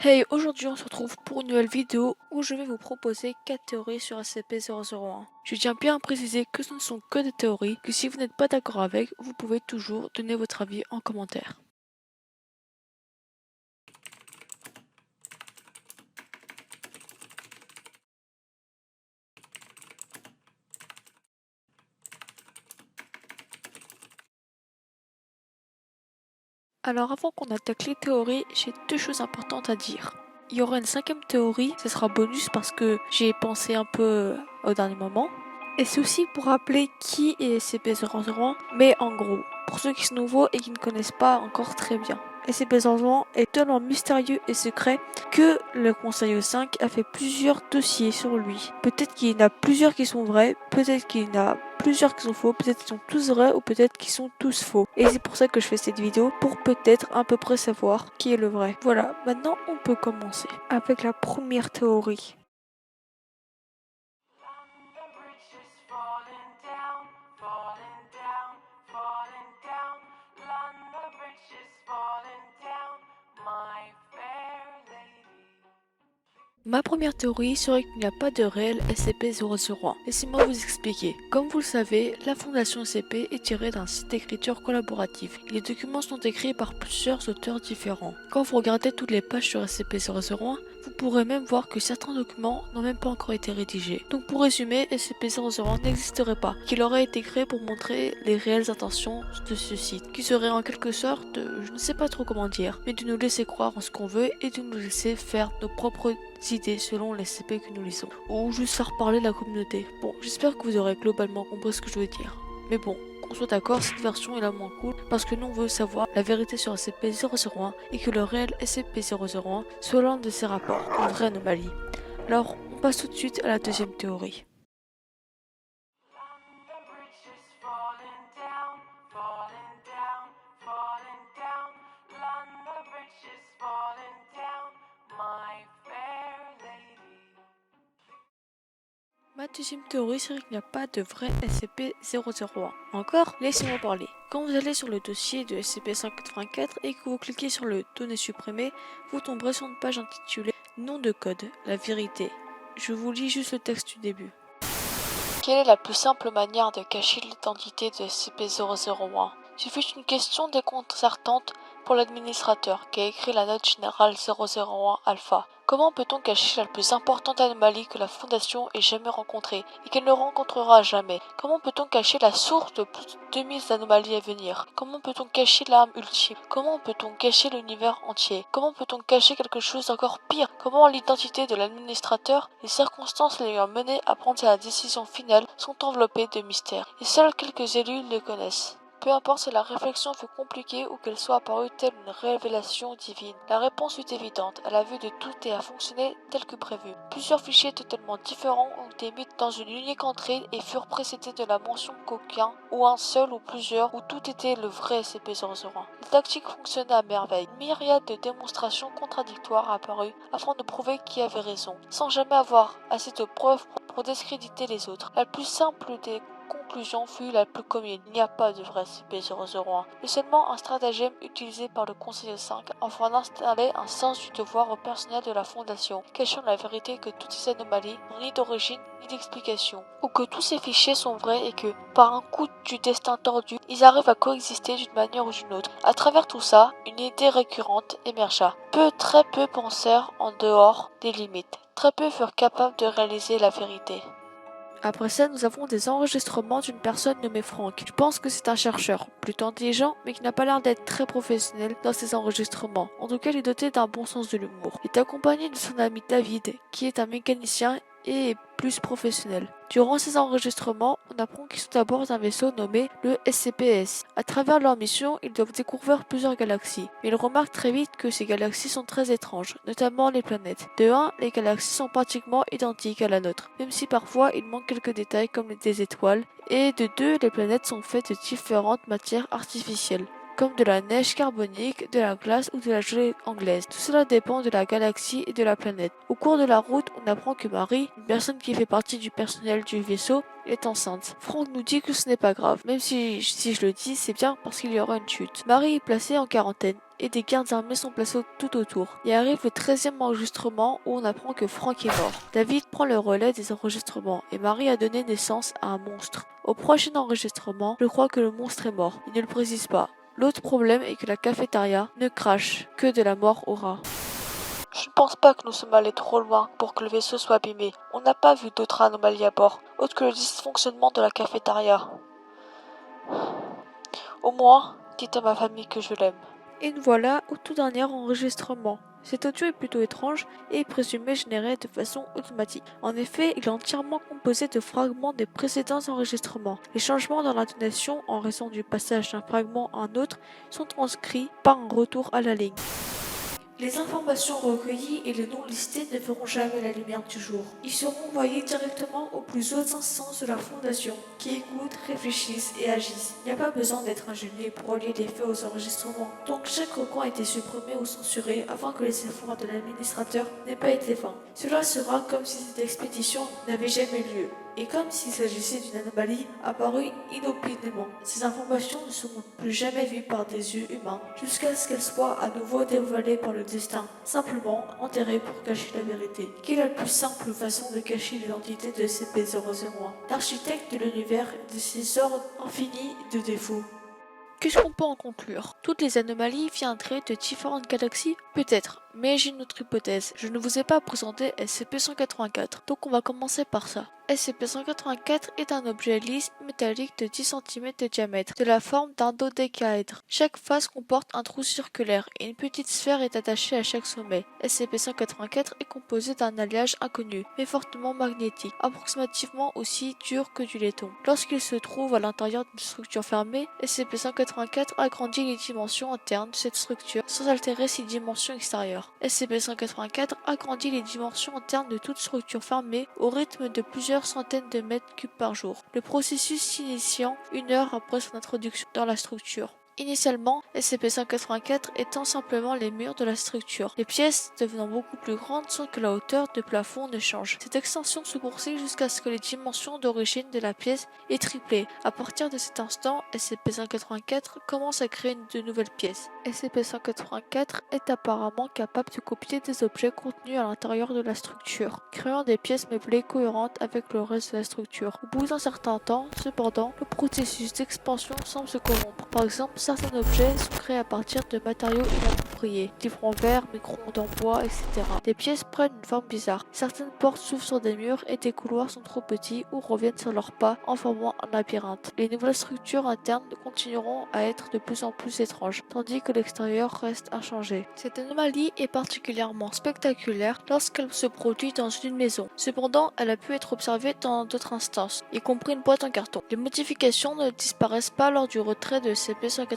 Hey, aujourd'hui on se retrouve pour une nouvelle vidéo où je vais vous proposer 4 théories sur SCP-001. Je tiens bien à préciser que ce ne sont que des théories, que si vous n'êtes pas d'accord avec, vous pouvez toujours donner votre avis en commentaire. Alors avant qu'on attaque les théories, j'ai deux choses importantes à dire. Il y aura une cinquième théorie, ce sera bonus parce que j'ai pensé un peu au dernier moment. Et c'est aussi pour rappeler qui est SCP-001, mais en gros, pour ceux qui sont nouveaux et qui ne connaissent pas encore très bien. SCP-001 est tellement mystérieux et secret que le Conseil 5 a fait plusieurs dossiers sur lui. Peut-être qu'il y en a plusieurs qui sont vrais, peut-être qu'il y en a plusieurs qui sont faux, peut-être qu'ils sont tous vrais ou peut-être qu'ils sont tous faux. Et c'est pour ça que je fais cette vidéo, pour peut-être à peu près savoir qui est le vrai. Voilà, maintenant on peut commencer avec la première théorie. The bridge is falling down, falling down, falling down. London Bridge is falling down, my fair lady. Ma première théorie serait qu'il n'y a pas de réel SCP-001. Laissez-moi vous expliquer. Comme vous le savez, la fondation SCP est tirée d'un site d'écriture collaboratif. Les documents sont écrits par plusieurs auteurs différents. Quand vous regardez toutes les pages sur SCP-001, vous pourrez même voir que certains documents n'ont même pas encore été rédigés. Donc pour résumer, SCP-001 n'existerait pas, qu'il aurait été créé pour montrer les réelles intentions de ce site, qui serait en quelque sorte, je ne sais pas trop comment dire, mais de nous laisser croire en ce qu'on veut et de nous laisser faire nos propres idées selon les CP que nous lisons, ou juste faire parler la communauté. Bon, j'espère que vous aurez globalement compris ce que je veux dire. Mais bon, qu'on soit d'accord, cette version est la moins cool parce que nous on veut savoir la vérité sur SCP-001 et que le réel SCP-001 soit l'un de ces rapports, une vraie anomalie. Alors, on passe tout de suite à la deuxième théorie. The bridge is falling down, falling down, falling down. London Bridge is falling down, my fair lady. Ma deuxième théorie serait qu'il n'y a pas de vrai SCP-001. Encore, laissez-moi parler. Quand vous allez sur le dossier de SCP-184 et que vous cliquez sur le données supprimées, vous tomberez sur une page intitulée Nom de code, la vérité. Je vous lis juste le texte du début. Quelle est la plus simple manière de cacher l'identité de SCP-001? Ce fut une question déconcertante pour l'administrateur qui a écrit la note générale 001 Alpha. Comment peut-on cacher la plus importante anomalie que la Fondation ait jamais rencontrée et qu'elle ne rencontrera jamais? Comment peut-on cacher la source de plus de 2000 anomalies à venir? Comment peut-on cacher l'arme ultime? Comment peut-on cacher l'univers entier? Comment peut-on cacher quelque chose d'encore pire? Comment l'identité de l'administrateur, les circonstances l'ayant mené à prendre sa décision finale sont enveloppées de mystère, et seuls quelques élus le connaissent. Peu importe si la réflexion fut compliquée ou qu'elle soit apparue telle une révélation divine, la réponse fut évidente, à la vue de tout et a fonctionné tel que prévu. Plusieurs fichiers totalement différents ont été mis dans une unique entrée et furent précédés de la mention qu'aucun, ou un seul ou plusieurs, où tout était le vrai SCP-001. La tactique fonctionnait à merveille. Une myriade de démonstrations contradictoires apparut afin de prouver qui avait raison, sans jamais avoir assez de preuves pour discréditer les autres. La plus simple des conclusion fut la plus commune. Il n'y a pas de vrai SCP-001, mais seulement un stratagème utilisé par le Conseil 5 afin d'installer un sens du devoir au personnel de la Fondation, cachant la vérité que toutes ces anomalies n'ont ni d'origine ni d'explication, ou que tous ces fichiers sont vrais et que, par un coup du destin tordu, ils arrivent à coexister d'une manière ou d'une autre. À travers tout ça, une idée récurrente émergea. Très peu pensèrent en dehors des limites. Très peu furent capables de réaliser la vérité. Après ça, nous avons des enregistrements d'une personne nommée Frank. Je pense que c'est un chercheur, plutôt intelligent, mais qui n'a pas l'air d'être très professionnel dans ses enregistrements. En tout cas, il est doté d'un bon sens de l'humour. Il est accompagné de son ami David, qui est un mécanicien et est plus professionnel. Durant ces enregistrements, on apprend qu'ils sont à bord d'un vaisseau nommé le SCPS. À travers leur mission, ils doivent découvrir plusieurs galaxies, mais ils remarquent très vite que ces galaxies sont très étranges, notamment les planètes. De 1, les galaxies sont pratiquement identiques à la nôtre, même si parfois il manque quelques détails comme des étoiles, et de 2, les planètes sont faites de différentes matières artificielles, comme de la neige carbonique, de la glace ou de la gelée anglaise. Tout cela dépend de la galaxie et de la planète. Au cours de la route, on apprend que Marie, une personne qui fait partie du personnel du vaisseau, est enceinte. Frank nous dit que ce n'est pas grave, même si je le dis, c'est bien parce qu'il y aura une chute. Marie est placée en quarantaine et des gardes armés sont placés tout autour. Et arrive le 13e enregistrement où on apprend que Frank est mort. David prend le relais des enregistrements et Marie a donné naissance à un monstre. Au prochain enregistrement, je crois que le monstre est mort. Il ne le précise pas. L'autre problème est que la cafétéria ne crache que de la mort au rat. Je ne pense pas que nous sommes allés trop loin pour que le vaisseau soit abîmé. On n'a pas vu d'autres anomalies à bord, autre que le dysfonctionnement de la cafétéria. Au moins, dites à ma famille que je l'aime. Et nous voilà au tout dernier enregistrement. Cet audio est plutôt étrange et est présumé généré de façon automatique. En effet, il est entièrement composé de fragments des précédents enregistrements. Les changements dans l'intonation en raison du passage d'un fragment à un autre sont transcrits par un retour à la ligne. Les informations recueillies et les noms listés ne verront jamais la lumière du jour. Ils seront envoyés directement aux plus hautes instances de la Fondation, qui écoutent, réfléchissent et agissent. Il n'y a pas besoin d'être ingénieux pour relier les faits aux enregistrements. Donc chaque recoin a été supprimé ou censuré afin que les efforts de l'administrateur n'aient pas été vains. Cela sera comme si cette expédition n'avait jamais lieu. Et comme s'il s'agissait d'une anomalie apparue inopinément. Ces informations ne seront plus jamais vues par des yeux humains, jusqu'à ce qu'elles soient à nouveau dévoilées par le destin, simplement enterrées pour cacher la vérité. Quelle est la plus simple façon de cacher l'identité de SCP-001, l'architecte de l'univers et de ses ordres infinis de défauts? Qu'est-ce qu'on peut en conclure? Toutes les anomalies viendraient de différentes galaxies? Peut-être, mais j'ai une autre hypothèse. Je ne vous ai pas présenté SCP-184, donc on va commencer par ça. SCP-184 est un objet lisse métallique de 10 cm de diamètre, de la forme d'un dodécaèdre. Chaque face comporte un trou circulaire et une petite sphère est attachée à chaque sommet. SCP-184 est composé d'un alliage inconnu, mais fortement magnétique, approximativement aussi dur que du laiton. Lorsqu'il se trouve à l'intérieur d'une structure fermée, SCP-184 agrandit les dimensions internes de cette structure sans altérer ses dimensions extérieures. SCP-184 agrandit les dimensions internes de toute structure fermée au rythme de plusieurs centaines de mètres cubes par jour, le processus s'initiant 1 heure après son introduction dans la structure. Initialement, SCP-184 étend simplement les murs de la structure, les pièces devenant beaucoup plus grandes sans que la hauteur de plafond ne change. Cette extension se poursuit jusqu'à ce que les dimensions d'origine de la pièce aient triplé. À partir de cet instant, SCP-184 commence à créer de nouvelles pièces. SCP-184 est apparemment capable de copier des objets contenus à l'intérieur de la structure, créant des pièces meublées cohérentes avec le reste de la structure. Au bout d'un certain temps, cependant, le processus d'expansion semble se corrompre. Par exemple, certains objets sont créés à partir de matériaux inappropriés, livres en verre, micro-ondes en bois, etc. Les pièces prennent une forme bizarre. Certaines portes s'ouvrent sur des murs et des couloirs sont trop petits ou reviennent sur leurs pas en formant un labyrinthe. Les nouvelles structures internes continueront à être de plus en plus étranges, tandis que l'extérieur reste inchangé. Cette anomalie est particulièrement spectaculaire lorsqu'elle se produit dans une maison. Cependant, elle a pu être observée dans d'autres instances, y compris une boîte en carton. Les modifications ne disparaissent pas lors du retrait de SCP-184,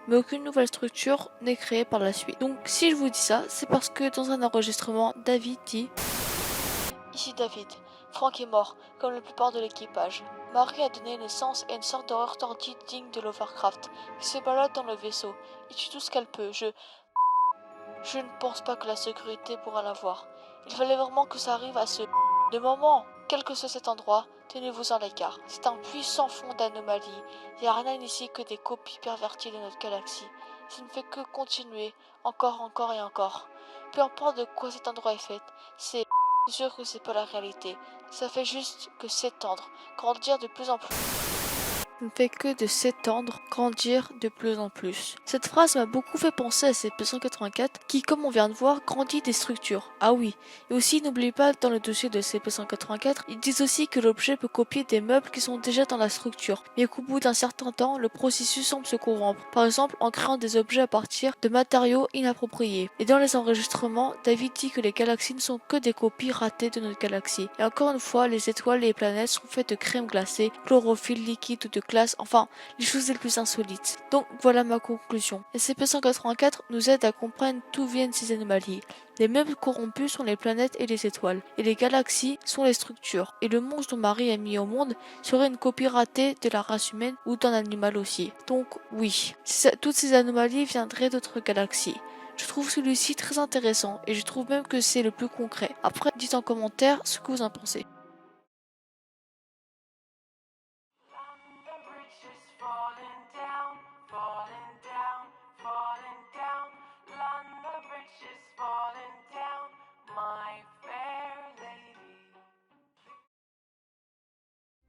mais aucune nouvelle structure n'est créée par la suite. Donc si je vous dis ça, c'est parce que dans un enregistrement, David dit: Ici David, Frank est mort, comme la plupart de l'équipage. Marie a donné naissance à une sorte d'horreur tordue digne de Lovecraft, qui se balade dans le vaisseau, et tue tout ce qu'elle peut. Je ne pense pas que la sécurité pourra l'avoir. Il fallait vraiment que ça arrive à ce de moment. Quel que soit cet endroit, tenez-vous en l'écart. C'est un puissant fond d'anomalie. Il n'y a rien ici que des copies perverties de notre galaxie. Ça ne fait que continuer, encore et encore. Peu importe de quoi cet endroit est fait, c'est sûr que c'est pas la réalité. Ça fait juste que s'étendre, grandir de plus en plus. Ne fait que de s'étendre, grandir de plus en plus. Cette phrase m'a beaucoup fait penser à SCP-184 qui, comme on vient de voir, grandit des structures. Ah oui, et aussi n'oublie pas dans le dossier de SCP-184, ils disent aussi que l'objet peut copier des meubles qui sont déjà dans la structure, mais qu'au bout d'un certain temps, le processus semble se corrompre, par exemple en créant des objets à partir de matériaux inappropriés. Et dans les enregistrements, David dit que les galaxies ne sont que des copies ratées de notre galaxie. Et encore une fois, les étoiles et les planètes sont faites de crème glacée, chlorophylle liquide ou de glace, enfin, les choses les plus insolites. Donc voilà ma conclusion. SCP-184 nous aide à comprendre d'où viennent ces anomalies. Les meubles corrompus sont les planètes et les étoiles, et les galaxies sont les structures. Et le monstre dont Marie a mis au monde serait une copie ratée de la race humaine ou d'un animal aussi. Donc oui, toutes ces anomalies viendraient d'autres galaxies. Je trouve celui-ci très intéressant et je trouve même que c'est le plus concret. Après, dites en commentaire ce que vous en pensez. The bridge is falling down, falling down, falling down.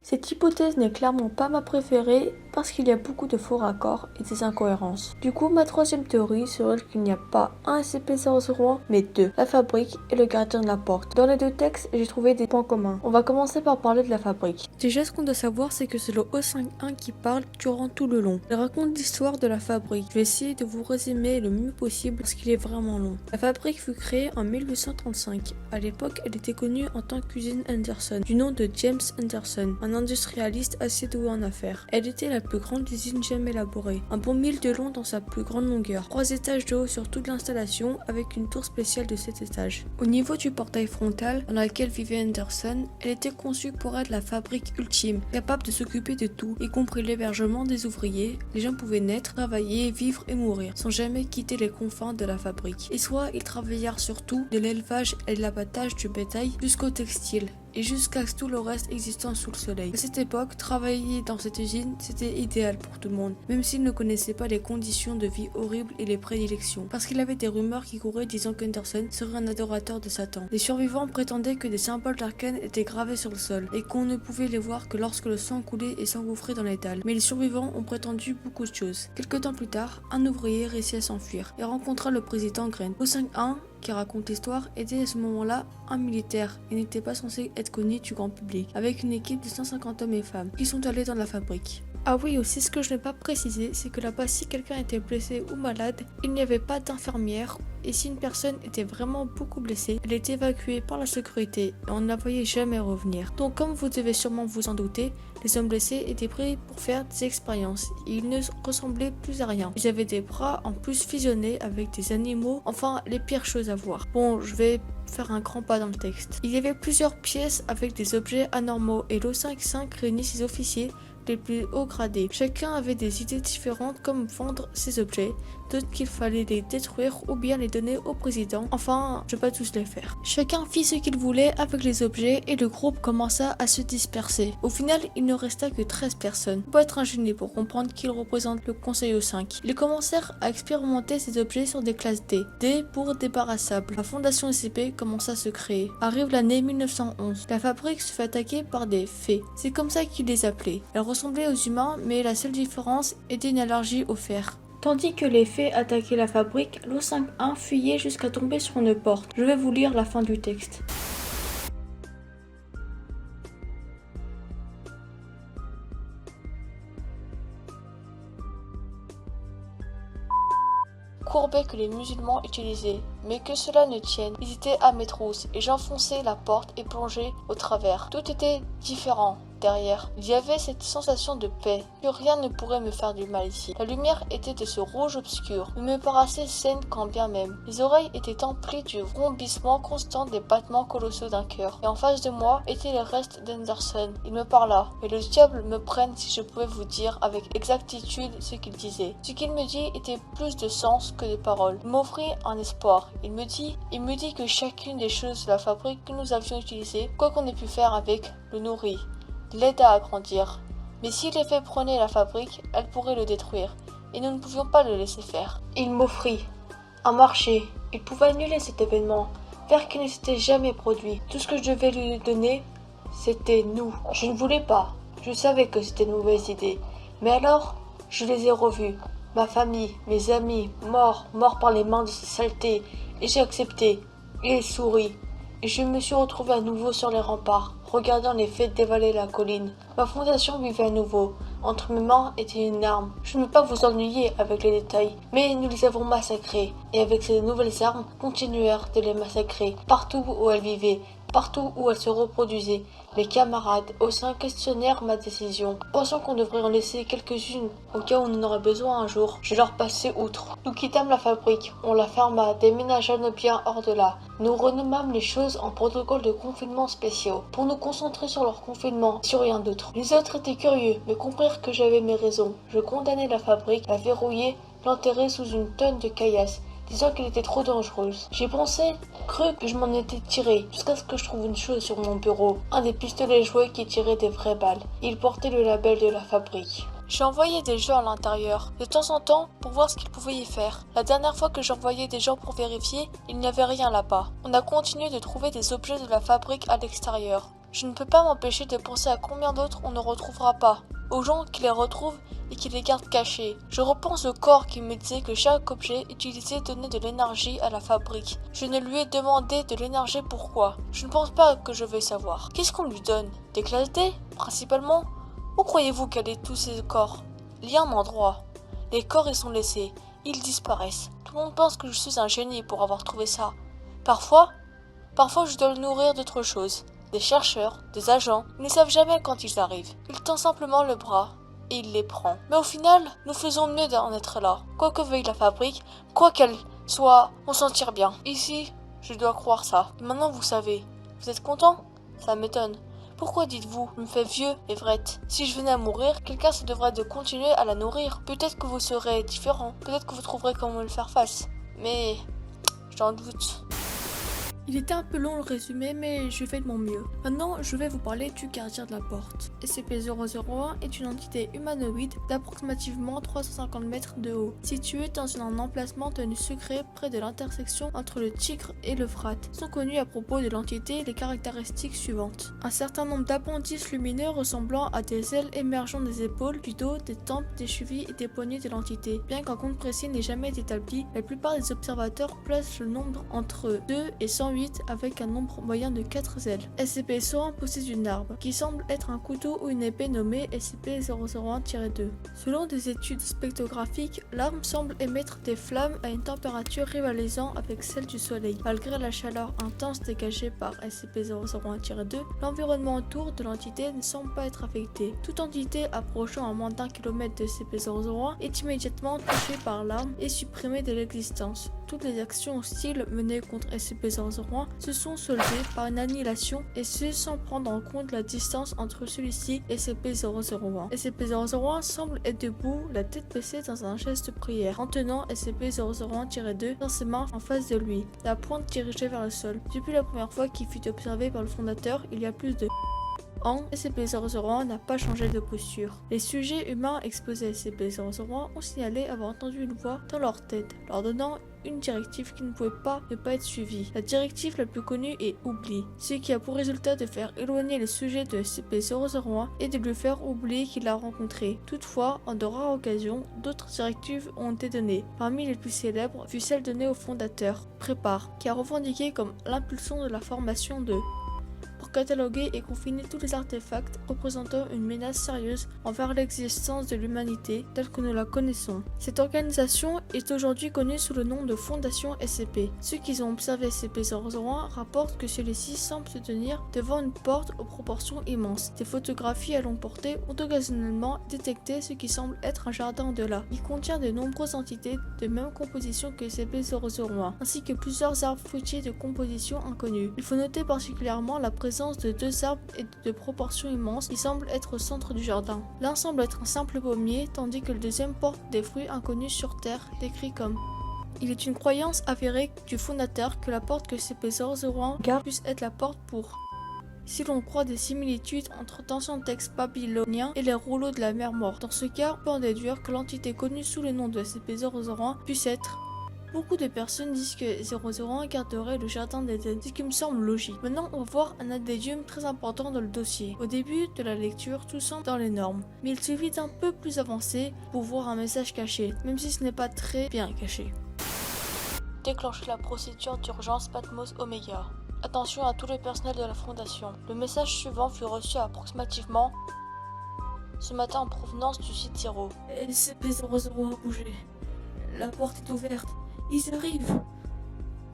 Cette hypothèse n'est clairement pas ma préférée parce qu'il y a beaucoup de faux raccords et des incohérences. Du coup, ma troisième théorie serait qu'il n'y a pas un SCP-001 mais deux, la fabrique et le gardien de la porte. Dans les deux textes, j'ai trouvé des points communs. On va commencer par parler de la fabrique. Déjà, ce qu'on doit savoir, c'est que c'est le O51 qui parle durant tout le long. Il raconte l'histoire de la fabrique. Je vais essayer de vous résumer le mieux possible parce qu'il est vraiment long. La fabrique fut créée en 1835. À l'époque, elle était connue en tant qu'usine Anderson, du nom de James Anderson, un industrialiste assez doué en affaires. Elle était la plus grande usine jamais élaborée. Un bon mille de long dans sa plus grande longueur. 3 étages de haut sur toute l'installation avec une tour spéciale de 7 étages. Au niveau du portail frontal dans lequel vivait Anderson, elle était conçue pour être la fabrique ultime, capable de s'occuper de tout, y compris l'hébergement des ouvriers. Les gens pouvaient naître, travailler, vivre et mourir, sans jamais quitter les confins de la fabrique. Et soit ils travaillèrent surtout de l'élevage et de l'abattage du bétail jusqu'au textile, et jusqu'à tout le reste existant sous le soleil. À cette époque, travailler dans cette usine, c'était idéal pour tout le monde, même s'il ne connaissait pas les conditions de vie horribles et les prédilections, parce qu'il avait des rumeurs qui couraient disant qu'Anderson serait un adorateur de Satan. Les survivants prétendaient que des symboles d'arcane étaient gravés sur le sol, et qu'on ne pouvait les voir que lorsque le sang coulait et s'engouffrait dans les dalles. Mais les survivants ont prétendu beaucoup de choses. Quelque temps plus tard, un ouvrier réussit à s'enfuir et rencontra le président Grant. O51 qui raconte l'histoire était à ce moment-là un militaire et n'était pas censé être connu du grand public, avec une équipe de 150 hommes et femmes qui sont allés dans la fabrique. Ah oui, aussi ce que je n'ai pas précisé, c'est que là-bas si quelqu'un était blessé ou malade, il n'y avait pas d'infirmière, et si une personne était vraiment beaucoup blessée, elle était évacuée par la sécurité et on ne la voyait jamais revenir. Donc comme vous devez sûrement vous en douter, les hommes blessés étaient pris pour faire des expériences et ils ne ressemblaient plus à rien. Ils avaient des bras en plus fusionnés avec des animaux, enfin les pires choses à voir. Bon, je vais faire un grand pas dans le texte. Il y avait plusieurs pièces avec des objets anormaux et l'O55 réunit ses officiers les plus hauts gradés. Chacun avait des idées différentes comme vendre ces objets, d'autres qu'il fallait les détruire ou bien les donner au président. Enfin, je vais pas tous les faire. Chacun fit ce qu'il voulait avec les objets et le groupe commença à se disperser. Au final, il ne resta que 13 personnes. Il faut être un génie pour comprendre qu'ils représentent le Conseil O5. Ils commencèrent à expérimenter ces objets sur des classes D. D pour débarrassable. La fondation SCP commença à se créer. Arrive l'année 1911. La fabrique se fait attaquer par des fées. C'est comme ça qu'ils les appelaient. Elles ressemblaient aux humains, mais la seule différence était une allergie au fer. Tandis que les fées attaquaient la fabrique, l'O51 fuyait jusqu'à tomber sur une porte. Je vais vous lire la fin du texte. Courbet que les musulmans utilisaient, mais que cela ne tienne, ils étaient à mes trousses et j'enfonçais la porte et plongeais au travers. Tout était différent. Derrière, il y avait cette sensation de paix, que rien ne pourrait me faire du mal ici. La lumière était de ce rouge obscur, mais me paraissait saine quand bien même. Les oreilles étaient emplies du vrombissement constant des battements colossaux d'un cœur. Et en face de moi étaient les restes d'Anderson. Il me parla, mais le diable me prenne si je pouvais vous dire avec exactitude ce qu'il disait. Ce qu'il me dit était plus de sens que de paroles. Il m'offrit un espoir. Il me dit que chacune des choses de la fabrique que nous avions utilisées, quoi qu'on ait pu faire avec, le nourrit, l'aida à grandir. Mais si les fées prenaient la fabrique, elles pourraient le détruire, et nous ne pouvions pas le laisser faire. Il m'offrit un marché. Il pouvait annuler cet événement, faire qu'il ne s'était jamais produit. Tout ce que je devais lui donner, c'était nous. Je ne voulais pas. Je savais que c'était une mauvaise idée. Mais alors, je les ai revus. Ma famille, mes amis, morts par les mains de ces saletés. Et j'ai accepté. Il sourit. Et je me suis retrouvé à nouveau sur les remparts, regardant les fées dévaler la colline. Ma fondation vivait à nouveau. Entre mes mains était une arme. Je ne veux pas vous ennuyer avec les détails, mais nous les avons massacrés. Et avec ces nouvelles armes, continuèrent de les massacrer, partout où elles vivaient, partout où elles se reproduisaient. Mes camarades au sein questionnèrent ma décision, pensant qu'on devrait en laisser quelques-unes, au cas où on en aurait besoin un jour. Je leur passai outre. Nous quittâmes la fabrique, on la ferma, déménageâmes nos biens hors de là. Nous renommâmes les choses en protocoles de confinement spéciaux, pour nous concentrer sur leur confinement, sur rien d'autre. Les autres étaient curieux, mais comprirent que j'avais mes raisons. Je condamnai la fabrique, la verrouillai, l'enterrai sous une tonne de caillasse, disant qu'elle était trop dangereuse. J'ai cru que je m'en étais tiré, jusqu'à ce que je trouve une chose sur mon bureau, un des pistolets jouets qui tirait des vraies balles. Il portait le label de la fabrique. J'ai envoyé des gens à l'intérieur, de temps en temps, pour voir ce qu'ils pouvaient y faire. La dernière fois que j'envoyais des gens pour vérifier, il n'y avait rien là-bas. On a continué de trouver des objets de la fabrique à l'extérieur. Je ne peux pas m'empêcher de penser à combien d'autres on ne retrouvera pas, aux gens qui les retrouvent et qui les gardent cachés. Je repense au corps qui me disait que chaque objet utilisé donnait de l'énergie à la fabrique. Je ne lui ai demandé de l'énergie pourquoi. Je ne pense pas que je vais savoir. Qu'est-ce qu'on lui donne? Des classes D, principalement? Où croyez-vous qu'elle est tous ces corps? Il y a un endroit. Les corps y sont laissés. Ils disparaissent. Tout le monde pense que je suis un génie pour avoir trouvé ça. Parfois je dois le nourrir d'autres choses. Des chercheurs, des agents, ils ne savent jamais quand ils arrivent. Il tend simplement le bras et il les prend. Mais au final, nous faisons mieux d'en être là. Quoi que veuille la fabrique, quoi qu'elle soit, on s'en tire bien. Ici, je dois croire ça. Maintenant vous savez. Vous êtes content? Ça m'étonne. Pourquoi dites-vous, je me fais vieux, Everett? Si je venais à mourir, quelqu'un se devrait de continuer à la nourrir. Peut-être que vous serez différent. Peut-être que vous trouverez comment me faire face. Mais j'en doute. Il était un peu long le résumé, mais je fais de mon mieux. Maintenant, je vais vous parler du gardien de la porte. SCP-001 est une entité humanoïde d'approximativement 350 mètres de haut, située dans un emplacement tenu secret près de l'intersection entre le Tigre et l'Euphrate. Sont connues à propos de l'entité les caractéristiques suivantes. Un certain nombre d'appendices lumineux ressemblant à des ailes émergeant des épaules, du dos, des tempes, des chevilles et des poignets de l'entité. Bien qu'un compte précis n'ait jamais été établi, la plupart des observateurs placent le nombre entre 2 et 108 avec un nombre moyen de 4 ailes. SCP-101 possède une arme, qui semble être un couteau ou une épée nommée SCP-001-2. Selon des études spectrographiques, l'arme semble émettre des flammes à une température rivalisant avec celle du Soleil. Malgré la chaleur intense dégagée par SCP-001-2, l'environnement autour de l'entité ne semble pas être affecté. Toute entité approchant à moins d'1 km de SCP-001 est immédiatement touchée par l'arme et supprimée de l'existence. Toutes les actions hostiles menées contre SCP-001 se sont soldées par une annihilation, et ce sans prendre en compte la distance entre celui-ci et SCP-001. SCP-001 semble être debout, la tête baissée dans un geste de prière, en tenant SCP-001-2 dans ses mains en face de lui, la pointe dirigée vers le sol. Depuis la première fois qu'il fut observé par le fondateur, il y a plus de ans, SCP-001 n'a pas changé de posture. Les sujets humains exposés à SCP-001 ont signalé avoir entendu une voix dans leur tête, leur donnant une directive qui ne pouvait pas ne pas être suivie. La directive la plus connue est oubli, ce qui a pour résultat de faire éloigner le sujet de SCP-001 et de lui faire oublier qu'il l'a rencontré. Toutefois, en de rares occasions, d'autres directives ont été données. Parmi les plus célèbres fut celle donnée au fondateur, Prépare, qui a revendiqué comme l'impulsion de la formation de pour cataloguer et confiner tous les artefacts représentant une menace sérieuse envers l'existence de l'humanité telle que nous la connaissons. Cette organisation est aujourd'hui connue sous le nom de Fondation SCP. Ceux qui ont observé SCP-001 rapportent que celui-ci semble se tenir devant une porte aux proportions immenses. Des photographies à longue portée ont occasionnellement détecté ce qui semble être un jardin au-delà. Il contient de nombreuses entités de même composition que SCP-001, ainsi que plusieurs arbres fruitiers de composition inconnue. Il faut noter particulièrement la présence de deux arbres et de proportions immenses qui semblent être au centre du jardin. L'un semble être un simple pommier, tandis que le deuxième porte des fruits inconnus sur Terre, décrits comme. Il est une croyance avérée du fondateur que la porte que SCP-001 garde puisse être la porte pour. Si l'on croit des similitudes entre d'anciens textes babyloniens et les rouleaux de la mer morte, dans ce cas, on peut en déduire que l'entité connue sous le nom de SCP-001 puisse être. Beaucoup de personnes disent que 001 garderait le jardin d'Éden, ce qui me semble logique. Maintenant, on va voir un addendum très important dans le dossier. Au début de la lecture, tout semble dans les normes, mais il suffit d'un peu plus avancer pour voir un message caché, même si ce n'est pas très bien caché. Déclenchez la procédure d'urgence Patmos Omega. Attention à tout le personnel de la Fondation. Le message suivant fut reçu approximativement ce matin en provenance du site 0. SCP-001 a bougé. La porte est ouverte. Ils arrivent.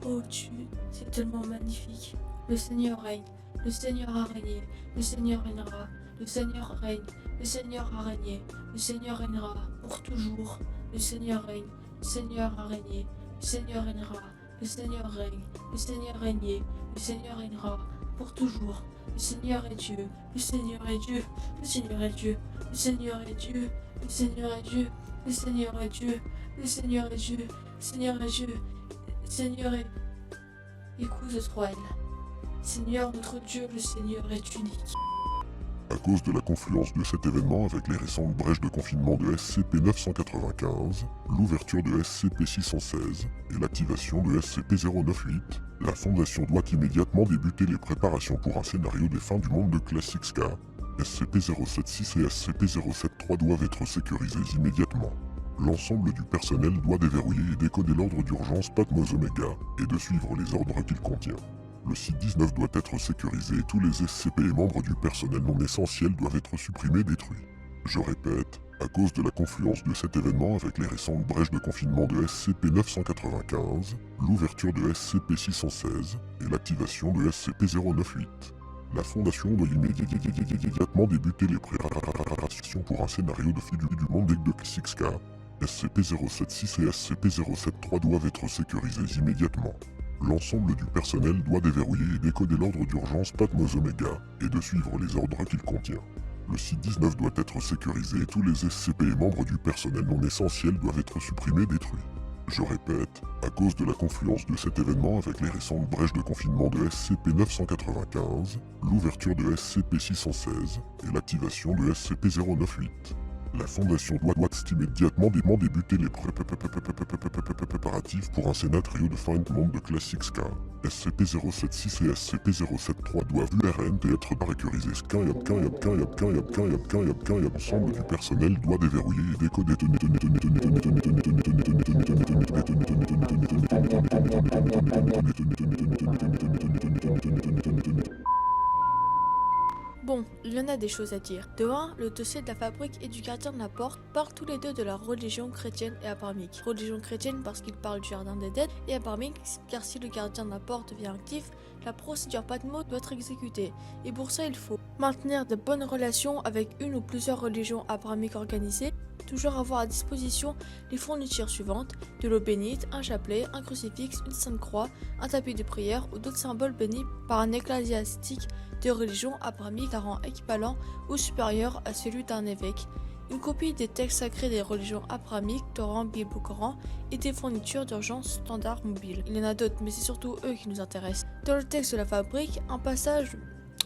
Oh Dieu, c'est tellement magnifique. Le Seigneur règne. Le Seigneur a régné. Le Seigneur régnera. Le Seigneur règne. Le Seigneur a régné. Le Seigneur régnera pour toujours. Le Seigneur règne. Le Seigneur a régné. Le Seigneur régnera. Le Seigneur règne. Le Seigneur régné. Le Seigneur régnera pour toujours. Le Seigneur est Dieu. Le Seigneur est Dieu. Le Seigneur est Dieu. Le Seigneur est Dieu. Le Seigneur est Dieu. Le Seigneur est Dieu. Le Seigneur est Dieu. Le Seigneur est Dieu. Le Seigneur est. Écoute Israël. Seigneur notre Dieu, le Seigneur est unique. À cause de la confluence de cet événement avec les récentes brèches de confinement de SCP-995, l'ouverture de SCP-616 et l'activation de SCP-098, la Fondation doit immédiatement débuter les préparations pour un scénario des fins du monde de Class XK. SCP-076 et SCP-073 doivent être sécurisés immédiatement. L'ensemble du personnel doit déverrouiller et décoder l'ordre d'urgence Patmos Omega et de suivre les ordres qu'il contient. Le site 19 doit être sécurisé et tous les SCP et membres du personnel non essentiel doivent être supprimés, détruits. Je répète, à cause de la confluence de cet événement avec les récentes brèches de confinement de SCP-995, l'ouverture de SCP-616 et l'activation de SCP-098, la Fondation doit immédiatement débuter les préparations pour un scénario de fin du monde de XK. SCP-076 et SCP-073 doivent être sécurisés immédiatement. L'ensemble du personnel doit déverrouiller et décoder l'ordre d'urgence Patmos Omega et de suivre les ordres qu'il contient. Le site 19 doit être sécurisé et tous les SCP et membres du personnel non essentiel doivent être supprimés, détruits. Je répète, à cause de la confluence de cet événement avec les récentes brèches de confinement de SCP-995, l'ouverture de SCP-616 et l'activation de SCP-098, la Fondation doit immédiatement débuter les préparatifs pour un scénario de fin du monde de Class XK. SCP-076 et SCP-073 doivent URNT être sécurisés. L'ensemble du personnel doit déverrouiller et décoder. Bon, il y en a des choses à dire. De 1, le dossier de la fabrique et du gardien de la porte parlent tous les deux de la religion chrétienne et abrahamique. Religion chrétienne parce qu'il parle du jardin d'Éden, et abrahamique car si le gardien de la porte devient actif, la procédure Patmos doit être exécutée. Et pour ça, il faut maintenir de bonnes relations avec une ou plusieurs religions abrahamiques organisées, toujours avoir à disposition les fournitures suivantes, de l'eau bénite, un chapelet, un crucifix, une sainte croix, un tapis de prière ou d'autres symboles bénis par un ecclésiastique de religion abrahamique d'un rang équivalent ou supérieur à celui d'un évêque, une copie des textes sacrés des religions abrahamiques, Torah, Bible ou Coran, et des fournitures d'urgence standard mobile. Il y en a d'autres, mais c'est surtout eux qui nous intéressent. Dans le texte de la fabrique, un passage...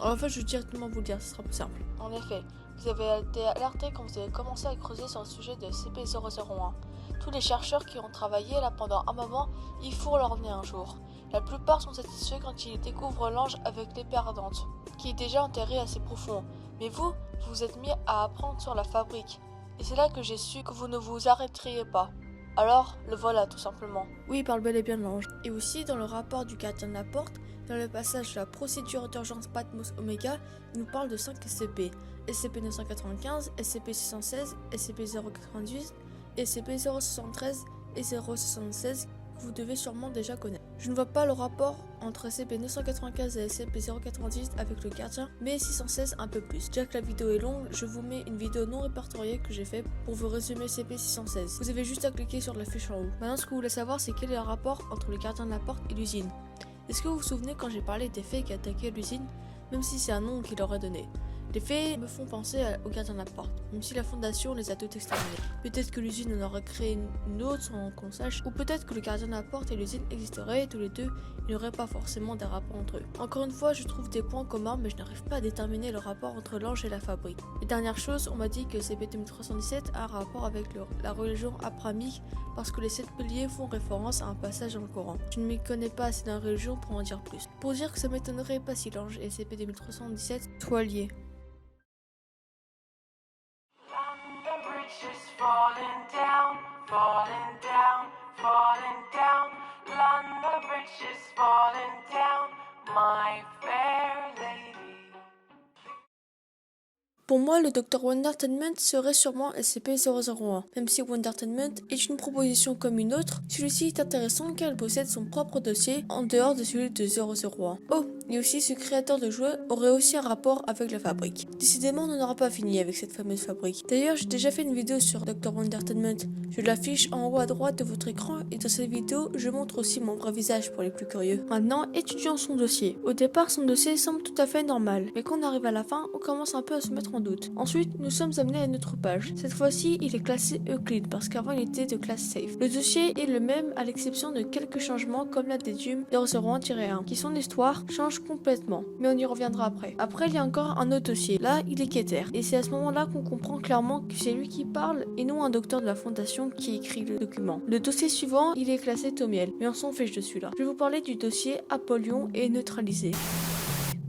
Enfin, je vais directement vous le dire, ce sera plus simple. En effet, vous avez été alerté quand vous avez commencé à creuser sur le sujet de SCP-001. Tous les chercheurs qui ont travaillé là pendant un moment y fourrent leur nez un jour. La plupart sont satisfaits quand ils découvrent l'ange avec l'épée ardente, qui est déjà enterré assez profond. Mais vous vous êtes mis à apprendre sur la fabrique. Et c'est là que j'ai su que vous ne vous arrêteriez pas. Alors, le voilà tout simplement. Oui, il parle bel et bien de l'ange. Et aussi, dans le rapport du gardien de la porte, dans le passage de la procédure d'urgence Patmos Omega, il nous parle de 5 SCP. SCP-995, SCP-616, SCP-098, SCP-073 et 076 que vous devez sûrement déjà connaître. Je ne vois pas le rapport entre SCP-995 et SCP-098 avec le gardien, mais 616 un peu plus. Déjà que la vidéo est longue, je vous mets une vidéo non répertoriée que j'ai fait pour vous résumer SCP-616. Vous avez juste à cliquer sur la fiche en haut. Maintenant, ce que vous voulez savoir, c'est quel est le rapport entre le gardien de la porte et l'usine. Est-ce que vous vous souvenez quand j'ai parlé des faits qui attaquaient l'usine, même si c'est un nom qu'il aurait donné? Les faits me font penser au gardien de la porte, même si la fondation les a toutes exterminés. Peut-être que l'usine en aurait créé une autre sans qu'on sache, ou peut-être que le gardien de la porte et l'usine existeraient et tous les deux, il n'y aurait pas forcément des rapports entre eux. Encore une fois, je trouve des points communs, mais je n'arrive pas à déterminer le rapport entre l'ange et la fabrique. Et dernière chose, on m'a dit que SCP-2317 a un rapport avec la religion abrahamique parce que les 7 piliers font référence à un passage dans le Coran. Je ne m'y connais pas assez dans la religion pour en dire plus. Pour dire que ça m'étonnerait pas si l'ange et SCP-2317 soient liés. The bridge is falling down, falling down, falling down. London bridge is falling down, my fair lady. Pour moi, le Dr Wondertainment serait sûrement SCP-001. Même si Wondertainment est une proposition comme une autre, celui-ci est intéressant car il possède son propre dossier en dehors de celui de 001. Oh, et aussi ce créateur de jeux aurait aussi un rapport avec la fabrique. Décidément, on n'aura pas fini avec cette fameuse fabrique. D'ailleurs, j'ai déjà fait une vidéo sur Dr Wondertainment. Je l'affiche en haut à droite de votre écran et dans cette vidéo, je montre aussi mon vrai visage pour les plus curieux. Maintenant, étudions son dossier. Au départ, son dossier semble tout à fait normal, mais quand on arrive à la fin, on commence un peu à se mettre en doute. Ensuite, nous sommes amenés à une autre page. Cette fois-ci, il est classé Euclid parce qu'avant il était de classe Safe. Le dossier est le même à l'exception de quelques changements comme l'addendum 001-1 qui son histoire change change complètement. Mais on y reviendra après. Après, il y a encore un autre dossier. Là, il est Keter. Et c'est à ce moment-là qu'on comprend clairement que c'est lui qui parle et non un docteur de la fondation qui écrit le document. Le dossier suivant, il est classé Thomiel, mais on s'en fiche de celui-là. Je vais vous parler du dossier Apollyon et neutralisé.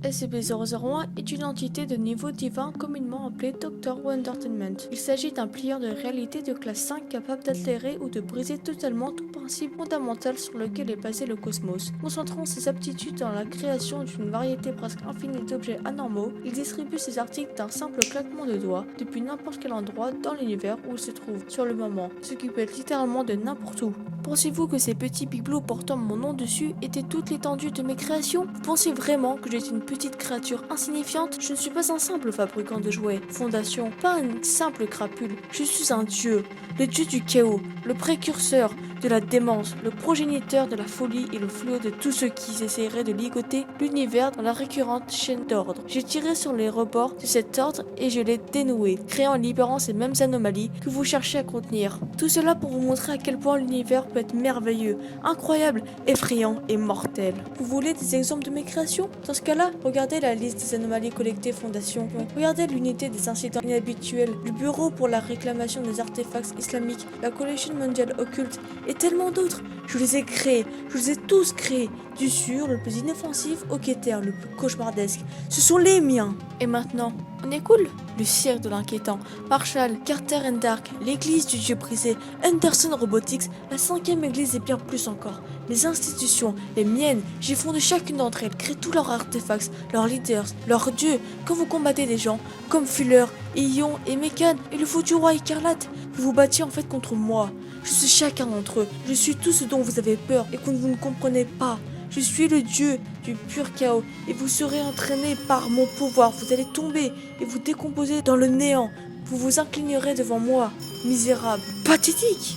SCP-001 est une entité de niveau divin communément appelée Dr. Wondertainment. Il s'agit d'un plieur de réalité de classe 5 capable d'altérer ou de briser totalement tout principe fondamental sur lequel est basé le cosmos. Concentrant ses aptitudes dans la création d'une variété presque infinie d'objets anormaux, il distribue ses articles d'un simple claquement de doigts depuis n'importe quel endroit dans l'univers où il se trouve sur le moment, ce qui peut être littéralement de n'importe où. Pensez-vous que ces petits bibelots portant mon nom dessus étaient toute l'étendue de mes créations? Vous pensez vraiment que j'étais une petite créature insignifiante? Je ne suis pas un simple fabricant de jouets, fondation, pas une simple crapule. Je suis un dieu, le dieu du chaos, le précurseur de la démence, le progéniteur de la folie et le fléau de tous ceux qui essaieraient de ligoter l'univers dans la récurrente chaîne d'ordre. J'ai tiré sur les rebords de cet ordre et je l'ai dénoué, créant et libérant ces mêmes anomalies que vous cherchez à contenir. Tout cela pour vous montrer à quel point l'univers peut être merveilleux, incroyable, effrayant et mortel. Vous voulez des exemples de mes créations? Dans ce cas-là, regardez la liste des anomalies collectées Fondation. Regardez l'unité des incidents inhabituels, le bureau pour la réclamation des artefacts islamiques, la collection mondiale occulte et tellement d'autres. Je les ai créés, je les ai tous créés, du sûr le plus inoffensif au Keter le plus cauchemardesque. Ce sont les miens. Et maintenant, on est cool? Le cirque de l'inquiétant, Marshall, Carter and Dark, l'église du dieu brisé, Anderson Robotics, la 5e église et bien plus encore. Mes institutions, les miennes, j'ai fondé chacune d'entre elles, créé tous leurs artefacts, leurs leaders, leurs dieux. Quand vous combattez des gens, comme Fuller, Ion et Mekan et le faux du roi écarlate, vous vous battiez en fait contre moi. Je suis chacun d'entre eux, je suis tout ce dont vous avez peur et que vous ne comprenez pas. Je suis le dieu du pur chaos et vous serez entraînés par mon pouvoir. Vous allez tomber et vous décomposer dans le néant. Vous vous inclinerez devant moi, misérable, pathétique.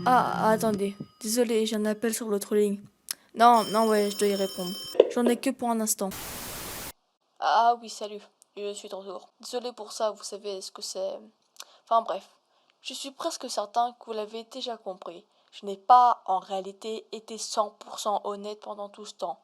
Attendez, désolé, j'ai un appel sur l'autre ligne. Non, ouais, je dois y répondre. J'en ai que pour un instant. Ah oui, salut, je suis de retour. Désolé pour ça, vous savez ce que c'est. Enfin bref, je suis presque certain que vous l'avez déjà compris. Je n'ai pas, en réalité, été 100% honnête pendant tout ce temps.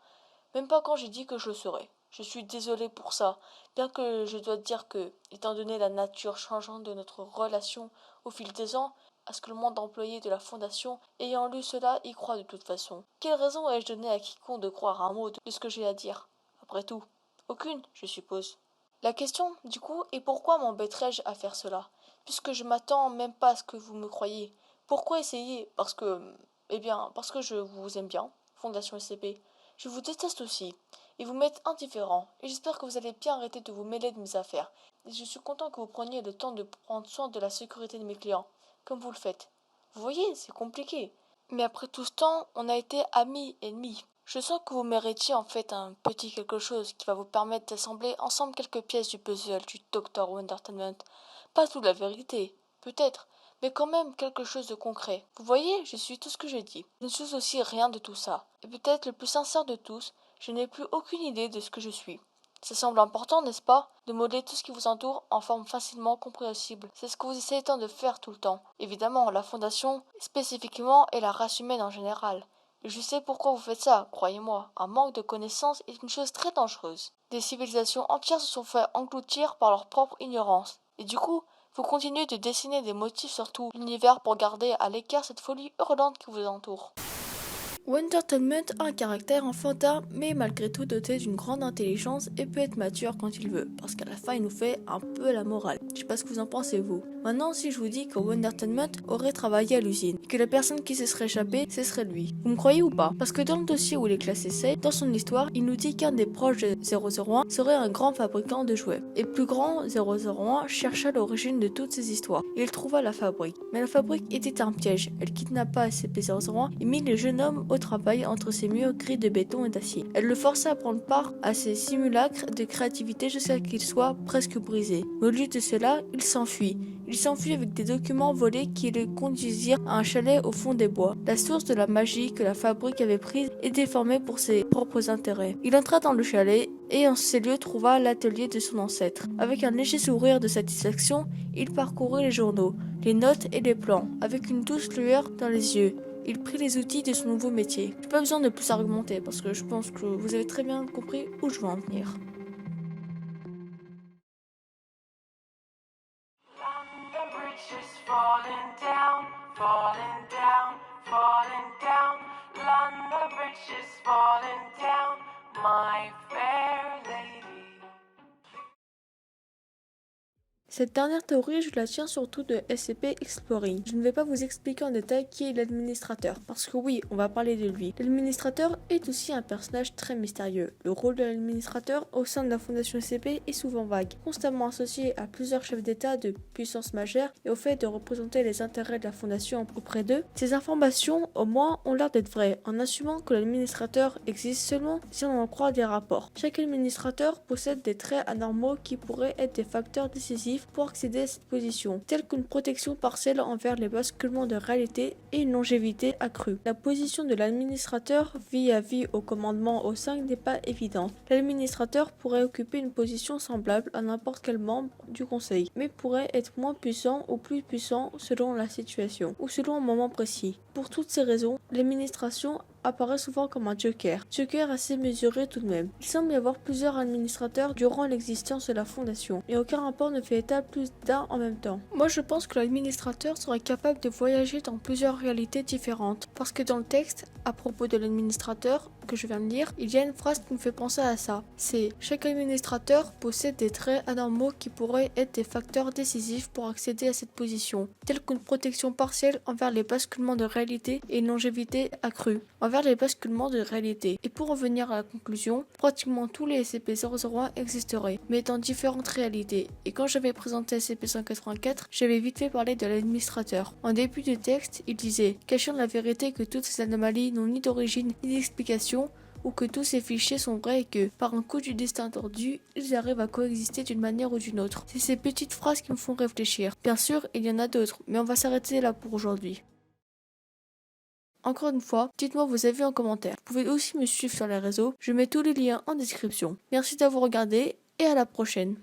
Même pas quand j'ai dit que je le serais. Je suis désolé pour ça, bien que je dois dire que, étant donné la nature changeante de notre relation au fil des ans, à ce que le monde employé de la Fondation, ayant lu cela, y croit de toute façon. Quelle raison ai-je donné à quiconque de croire un mot de ce que j'ai à dire? Après tout, aucune, je suppose. La question, du coup, est pourquoi m'embêterais-je à faire cela, puisque je m'attends même pas à ce que vous me croyiez. Pourquoi essayer? Parce que je vous aime bien, Fondation SCP. Je vous déteste aussi, et vous m'êtes indifférent, et j'espère que vous allez bien arrêter de vous mêler de mes affaires. Et je suis content que vous preniez le temps de prendre soin de la sécurité de mes clients, comme vous le faites. Vous voyez, c'est compliqué. Mais après tout ce temps, on a été amis, ennemis. Je sens que vous méritiez en fait un petit quelque chose qui va vous permettre d'assembler ensemble quelques pièces du puzzle du Dr. Wondertainment. Pas toute la vérité, peut-être, mais quand même quelque chose de concret. Vous voyez, je suis tout ce que je dis. Je ne suis aussi rien de tout ça. Et peut-être le plus sincère de tous, je n'ai plus aucune idée de ce que je suis. Ça semble important, n'est-ce pas, de modeler tout ce qui vous entoure en forme facilement compréhensible. C'est ce que vous essayez tant de faire tout le temps. Évidemment, la Fondation, spécifiquement, et la race humaine en général. Et je sais pourquoi vous faites ça, croyez-moi. Un manque de connaissances est une chose très dangereuse. Des civilisations entières se sont fait engloutir par leur propre ignorance. Et du coup, vous continuez de dessiner des motifs sur tout l'univers pour garder à l'écart cette folie hurlante qui vous entoure. Wondertainment a un caractère enfantin, mais malgré tout doté d'une grande intelligence et peut être mature quand il veut, parce qu'à la fin il nous fait un peu la morale. Je sais pas ce que vous en pensez vous. Maintenant, si je vous dis que Wondertainment aurait travaillé à l'usine, et que la personne qui se serait échappée, ce serait lui, vous me croyez ou pas? Parce que dans le dossier où il est classé safe, dans son histoire, il nous dit qu'un des proches de 001 serait un grand fabricant de jouets. Et le plus grand 001 chercha l'origine de toutes ces histoires. Il trouva la fabrique. Mais la fabrique était un piège. Elle kidnappa SCP-001 et mit le jeune homme au travail entre ses murs gris de béton et d'acier. Elle le força à prendre part à ces simulacres de créativité jusqu'à qu'il soit presque brisé. Mais au lieu de cela, il s'enfuit. Il s'enfuit avec des documents volés qui le conduisirent à un chalet au fond des bois. La source de la magie que la fabrique avait prise et déformée pour ses propres intérêts. Il entra dans le chalet et en ces lieux trouva l'atelier de son ancêtre. Avec un léger sourire de satisfaction, il parcourut les journaux, les notes et les plans, avec une douce lueur dans les yeux. Il prit les outils de son nouveau métier. J'ai pas besoin de plus argumenter parce que je pense que vous avez très bien compris où je veux en venir. London Bridge is falling down, falling down, falling down. London Bridge is falling down, my fair lady. Cette dernière théorie, je la tiens surtout de SCP Exploring. Je ne vais pas vous expliquer en détail qui est l'administrateur, parce que oui, on va parler de lui. L'administrateur est aussi un personnage très mystérieux. Le rôle de l'administrateur au sein de la Fondation SCP est souvent vague, constamment associé à plusieurs chefs d'État de puissance majeure et au fait de représenter les intérêts de la Fondation auprès d'eux. Ces informations, au moins, ont l'air d'être vraies, en assumant que l'administrateur existe seulement si on en croit des rapports. Chaque administrateur possède des traits anormaux qui pourraient être des facteurs décisifs pour accéder à cette position, telle qu'une protection partielle envers les basculements de réalité et une longévité accrue. La position de l'administrateur vis-à-vis au commandement au 5 n'est pas évidente. L'administrateur pourrait occuper une position semblable à n'importe quel membre du conseil, mais pourrait être moins puissant ou plus puissant selon la situation, ou selon un moment précis. Pour toutes ces raisons, l'administration apparaît souvent comme un joker assez mesuré tout de même. Il semble y avoir plusieurs administrateurs durant l'existence de la fondation, et aucun rapport ne fait état plus d'un en même temps. Moi je pense que l'administrateur serait capable de voyager dans plusieurs réalités différentes, parce que dans le texte, à propos de l'administrateur, que je viens de lire, il y a une phrase qui me fait penser à ça. C'est « Chaque administrateur possède des traits anormaux qui pourraient être des facteurs décisifs pour accéder à cette position, tels qu'une protection partielle envers les basculements de réalité et une longévité accrue. » Envers les basculements de réalité. Et pour revenir à la conclusion, pratiquement tous les SCP-001 existeraient, mais dans différentes réalités. Et quand j'avais présenté SCP-184, j'avais vite fait parler de l'administrateur. En début de texte, il disait « Cachant la vérité que toutes ces anomalies n'ont ni d'origine ni d'explication, ou que tous ces fichiers sont vrais et que, par un coup du destin tordu, ils arrivent à coexister d'une manière ou d'une autre. » C'est ces petites phrases qui me font réfléchir. Bien sûr, il y en a d'autres, mais on va s'arrêter là pour aujourd'hui. Encore une fois, dites-moi vos avis en commentaire. Vous pouvez aussi me suivre sur les réseaux, je mets tous les liens en description. Merci d'avoir regardé et à la prochaine.